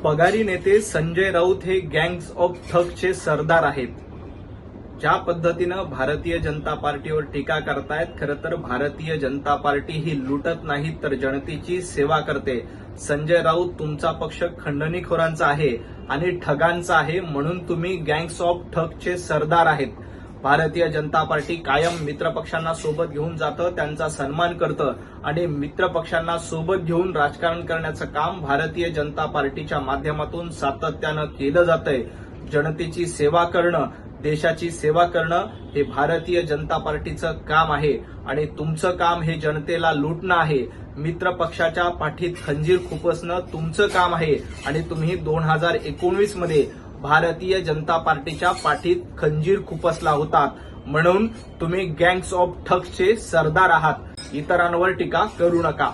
पगारी नेते संजय राऊत हे gangs of ठगचे सरदार आहेत। ज्या पद्धतीनं भारतीय जनता पार्टीवर टीका करतायत, खरं तर भारतीय जनता पार्टी ही लुटत नाही तर जनतेची सेवा करते। संजय राऊत, तुमचा पक्ष खंडणीखोरांचा आहे आणि ठगांचा आहे, म्हणून तुम्ही गँग्स ऑफ ठगचे सरदार आहेत। भारतीय जनता पार्टी कायम मित्रपक्षांना सोबत घेऊन जातं, त्यांचा सन्मान करतं आणि मित्रपक्षांना सोबत घेऊन राजकारण करण्याचं काम भारतीय जनता पार्टीच्या माध्यमातून सातत्यानं केलं जातंय। जनतेची सेवा करणं, देशाची सेवा करणं हे भारतीय जनता पार्टीचं काम आहे आणि तुमचं काम हे जनतेला लुटणं आहे। मित्र पक्षाच्या पाठीत खंजीर खुपसणं तुमचं काम आहे आणि तुम्ही 2019 मध्ये भारतीय जनता पार्टीच्या पाठीत खंजीर खुपसला होता, म्हणून तुम्ही गँग्स ऑफ ठगचे सरदार आहात। इतरांवर टीका करू नका।